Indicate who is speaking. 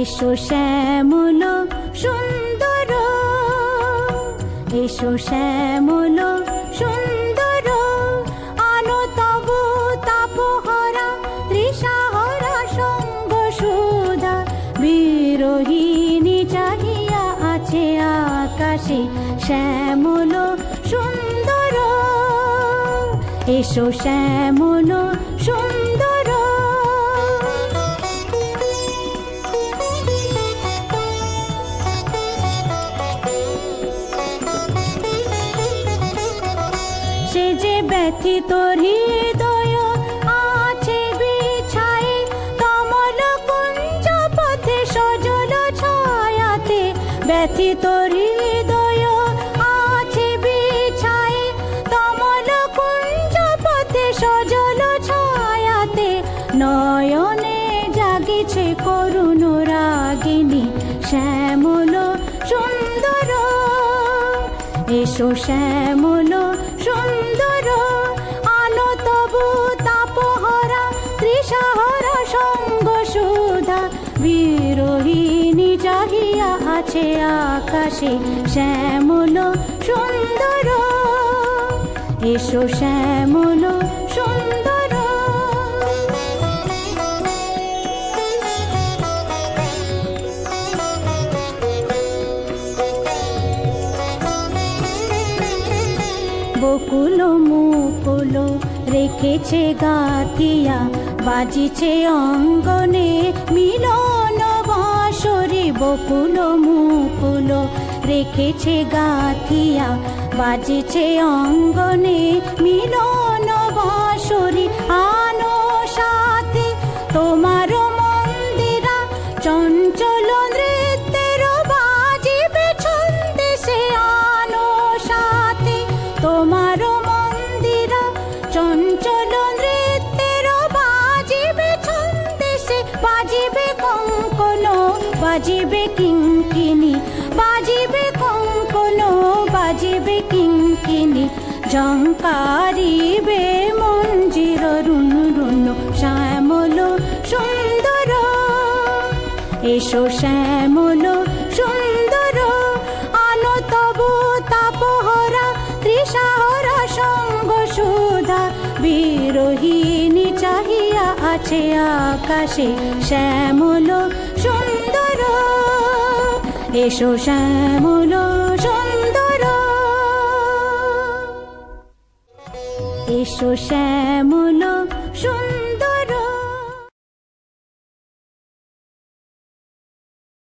Speaker 1: এসো শ্যামল সুন্দর, এসো শ্যামল সুন্দর, আলো তব তাপহরা তৃষাহরা সঙ্গ সুধা। বিরোহিণী চাহিয়া আছে আকাশে শ্যামল সুন্দর, এসো শ্যামল সুন্দর। সে যে ব্যথিত হৃদয় আছে বিছায়ে, কমল কুঞ্জ পথে সজল ছায়াতে। ব্যথিত হৃদয় আছে বিছায়ে, কমল কুঞ্জ পথে সজল ছায়াতে। নয়নে জাগিছে করুণ রাগিনী শ্যামল সুন্দর, এসো শ্যামল সুন্দর, আলো তবু তাপহরা তৃষাহরা সঙ্গ সুধা। বিরোহিণী চাহিয়া আছে আকাশে শ্যামল সুন্দর, এসো শ্যামল সুন্দর। বকুল মুকুল রেখেছে গাথিয়া, বাজিছে অঙ্গনে মিলন বাঁশরি। বকুল মুকুল রেখেছে গাথিয়া, বাজিছে অঙ্গনে মিলন বাঁশরি। আনো সাথে তোমার মন্দিরা, চঞ্চল নৃত্যের বাজিবে ছন্দে সে। আনো সাথে তোমার মন্দিরা, চঞ্চল নৃত্যের বাজিবে ছন্দে সে। বাজিবে কঙ্কন, বাজিবে কিঙ্কিনি, বাজিবে কঙ্কন, বাজিবে কিঙ্কিনি। ঝঙ্কারিবে মঞ্জির রুন রুন শ্যামল সুন্দর, এসো শ্যামল সুন্দর, আলো তবু তাপহরা তৃষাহরা সঙ্গ সুধা। বিরোহিণী চাহিয়া আছে আকাশে শ্যামল সুন্দর, এসো শ্যামল সুন্দর, এসো শ্যামল সুন্দর।